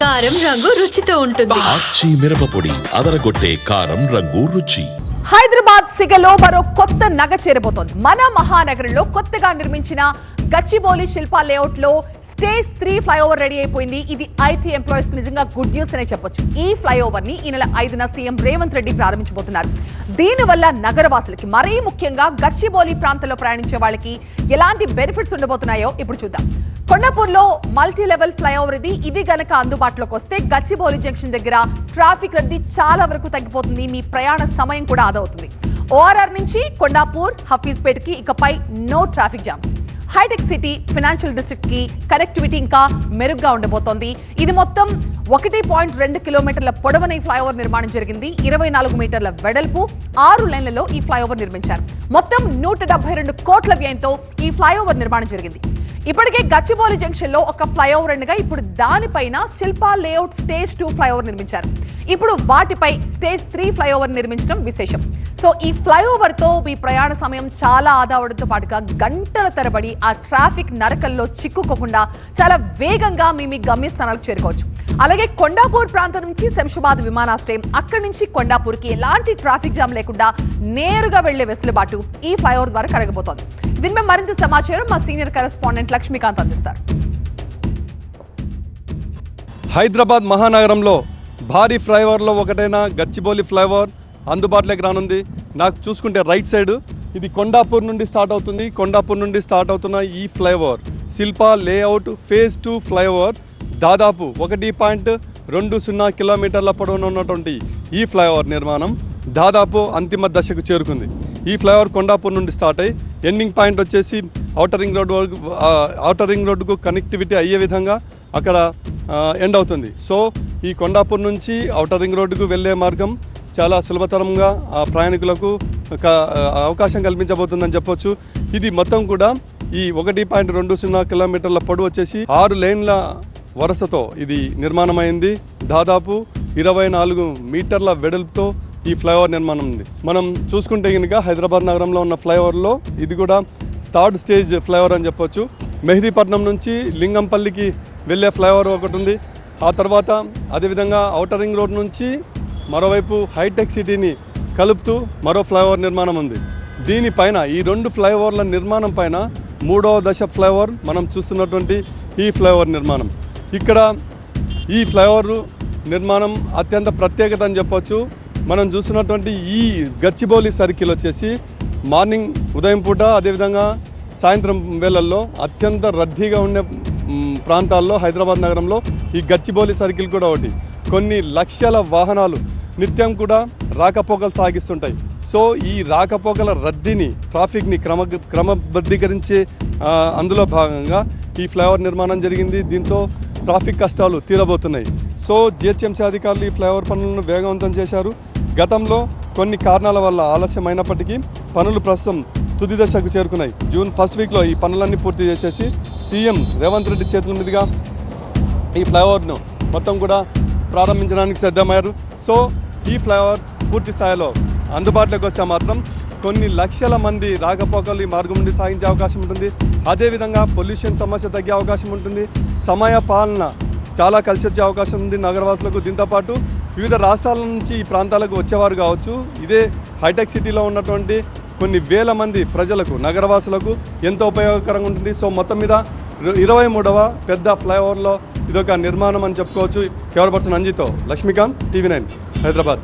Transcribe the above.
కారం రంగు రుచితో ఉంటుంది. ఆచి మిరపపొడి అదరగొట్టే కారం రంగు రుచి. హైదరాబాద్ సిగలో మరో కొత్త నగ చేరబోతోంది. మన మహానగరంలో కొత్తగా నిర్మించిన గచ్చిబౌలి శిల్పా లేఅవుట్ లో స్టేజ్ 3 ఫ్లైఓవర్ రెడీ అయిపోయింది. ఇది ఐటీ ఎంప్లాయీస్ కి నిజంగా గుడ్ న్యూస్ అనే చెప్పొచ్చు. ఈ ఫ్లైఓవర్ ని ఈ నెల 5న సీఎం రేవంత్ రెడ్డి ప్రారంభించబోతున్నారు. దీనివల్ల నగరవాసులకి మరీ ముఖ్యంగా గచ్చిబౌలి ప్రాంతంలో ప్రయాణించే వాళ్ళకి ఎలాంటి బెనిఫిట్స్ ఉండబోతున్నాయో ఇప్పుడు చూద్దాం. కొండాపూర్లో మల్టీ లెవెల్ ఫ్లైఓవర్ ఇది గనక అందుబాటులోకి వస్తే గచ్చిబౌలి జంక్షన్ దగ్గర ట్రాఫిక్ రద్దీ చాలా వరకు తగ్గిపోతుంది. మీ ప్రయాణ సమయం కూడా ఆదా అవుతుంది. ఓఆర్ఆర్ నుంచి కొండాపూర్, హఫీజ్పేట్ కి ఇకపై నో ట్రాఫిక్ జామ్స్. హైటెక్ సిటీ, ఫైనాన్షియల్ డిస్ట్రిక్ట్ కి కనెక్టివిటీ ఇంకా మెరుగ్గా ఉండబోతోంది. ఇది మొత్తం 1.2 కిలోమీటర్ల పొడవున ఈ ఫ్లైఓవర్ నిర్మాణం జరిగింది. 24 మీటర్ల వెడల్పు, 6 లైన్లలో ఈ ఫ్లైఓవర్ నిర్మించారు. మొత్తం 172 కోట్ల వ్యయంతో ఈ ఫ్లైఓవర్ నిర్మాణం జరిగింది. ఇప్పటికే గచ్చిబౌలి జంక్షన్ లో ఒక ఫ్లైఓవర్ ఉండగా ఇప్పుడు దానిపైన శిల్పా లేఅవుట్ స్టేజ్ 2 ఫ్లైఓవర్ నిర్మించారు. ఇప్పుడు వాటిపై స్టేజ్ 3 ఫ్లైఓవర్ నిర్మించడం విశేషం. సో ఈ ఫ్లైఓవర్ తో మీ ప్రయాణ సమయం చాలా ఆదా అవడంతో పాటుగా గంటల తరబడి ఆ ట్రాఫిక్ నరకల్లో చిక్కుకోకుండా చాలా వేగంగా మీ గమ్యస్థానాలకు చేరుకోవచ్చు. అలాగే కొండాపూర్ ప్రాంతం నుంచి శంషాబాద్ విమానాశ్రయం, అక్కడి నుంచి కొండాపూర్కి ఎలాంటి ట్రాఫిక్ జామ్ లేకుండా నేరుగా వెళ్లే వెసులుబాటు ఈ ఫ్లైఓవర్ ద్వారా కలగబోతోంది. దీనిపై మరింత సమాచారం మా సీనియర్ కరెస్పాండెంట్ లక్ష్మీకాంత్ అందిస్తారు. హైదరాబాద్ మహానగరంలో భారీ ఫ్లైఓవర్లో ఒకటైన గచ్చిబౌలి ఫ్లైఓవర్ అందుబాటులోకి రానుంది. నాకు చూసుకుంటే రైట్ సైడ్ ఇది కొండాపూర్ నుండి స్టార్ట్ అవుతుంది. కొండాపూర్ నుండి స్టార్ట్ అవుతున్న ఈ flyover Shilpa layout phase 2 flyover దాదాపు 1.20 కిలోమీటర్ల పొడవున ఉన్నటువంటి ఈ ఫ్లైఓవర్ నిర్మాణం దాదాపు అంతిమ దశకు చేరుకుంది. ఈ ఫ్లైఓవర్ కొండాపూర్ నుండి స్టార్ట్ అయ్యి ఎండింగ్ పాయింట్ వచ్చేసి ఔటర్ రింగ్ రోడ్డుకు కనెక్టివిటీ అయ్యే విధంగా అక్కడ ఎండ్ అవుతుంది. సో ఈ కొండాపూర్ నుంచి ఔటర్ రింగ్ రోడ్డుకు వెళ్ళే మార్గం చాలా సులభతరంగా ప్రయాణికులకు అవకాశం కల్పించబోతుందని చెప్పొచ్చు. ఇది మొత్తం కూడా ఈ 1.20 కిలోమీటర్ల పొడవు వచ్చేసి 6 లేన్ల వరుసతో ఇది నిర్మాణమైంది. దాదాపు 24 మీటర్ల వెడల్పుతో ఈ ఫ్లైఓవర్ నిర్మాణం ఉంది. మనం చూసుకుంటే కనుక హైదరాబాద్ నగరంలో ఉన్న ఫ్లైఓవర్లో ఇది కూడా 3rd స్టేజ్ ఫ్లైఓవర్ అని చెప్పొచ్చు. మెహదీపట్నం నుంచి లింగంపల్లికి వెళ్ళే ఫ్లైఓవర్ ఒకటి ఉంది. ఆ తర్వాత అదేవిధంగా ఔటర్ రింగ్ రోడ్ నుంచి మరోవైపు హైటెక్ సిటీని కలుపుతూ మరో ఫ్లైఓవర్ నిర్మాణం ఉంది. దీనిపైన ఈ 2 ఫ్లైఓవర్ల నిర్మాణం పైన 3వ దశ ఫ్లైఓవర్ మనం చూస్తున్నటువంటి ఈ ఫ్లైఓవర్ నిర్మాణం. ఇక్కడ ఈ ఫ్లైఓవర్ నిర్మాణం అత్యంత ప్రత్యేకత అని చెప్పొచ్చు. మనం చూస్తున్నటువంటి ఈ గచ్చిబౌలి సర్కిల్ వచ్చేసి మార్నింగ్ ఉదయం పూట అదేవిధంగా సాయంత్రం వేళల్లో అత్యంత రద్దీగా ఉండే ప్రాంతాల్లో హైదరాబాద్ నగరంలో ఈ గచ్చిబౌలి సర్కిల్ కూడా ఒకటి. కొన్ని లక్షల వాహనాలు నిత్యం కూడా రాకపోకలు సాగిస్తుంటాయి. సో ఈ రాకపోకల రద్దీని, ట్రాఫిక్ని క్రమబద్ధీకరించే అందులో భాగంగా ఈ ఫ్లైఓవర్ నిర్మాణం జరిగింది. దీంతో ట్రాఫిక్ కష్టాలు తీరబోతున్నాయి. సో జిహెచ్ఎంసీ అధికారులు ఈ ఫ్లైఓవర్ పనులను వేగవంతం చేశారు. గతంలో కొన్ని కారణాల వల్ల ఆలస్యమైనప్పటికీ పనులు ప్రస్తుతం తుది దశకు చేరుకున్నాయి. జూన్ 1st వీక్లో ఈ పనులన్నీ పూర్తి చేసేసి సీఎం రేవంత్ రెడ్డి చేతుల మీదుగా ఈ ఫ్లైఓవర్ను మొత్తం కూడా ప్రారంభించడానికి సిద్ధమయ్యారు. సో ఈ ఫ్లైఓవర్ పూర్తి స్థాయిలో అందుబాటులోకి వస్తే మాత్రం కొన్ని లక్షల మంది రాకపోకలు ఈ మార్గం నుండి సాగించే అవకాశం ఉంటుంది. అదేవిధంగా పొల్యూషన్ సమస్య తగ్గే అవకాశం ఉంటుంది. సమయ పాలన చాలా కలిసి వచ్చే అవకాశం ఉంది నగరవాసులకు. దీంతోపాటు వివిధ రాష్ట్రాల నుంచి ఈ ప్రాంతాలకు వచ్చేవారు కావచ్చు. ఇదే హైటెక్ సిటీలో ఉన్నటువంటి కొన్ని వేల మంది ప్రజలకు, నగరవాసులకు ఎంతో ఉపయోగకరంగా ఉంటుంది. సో మొత్తం మీద 23వ పెద్ద ఫ్లైఓవర్లో ఇదొక నిర్మాణం అని చెప్పుకోవచ్చు. కెమెరా పర్సన్ అంజితో లక్ష్మీకాంత్, TV9 హైదరాబాద్.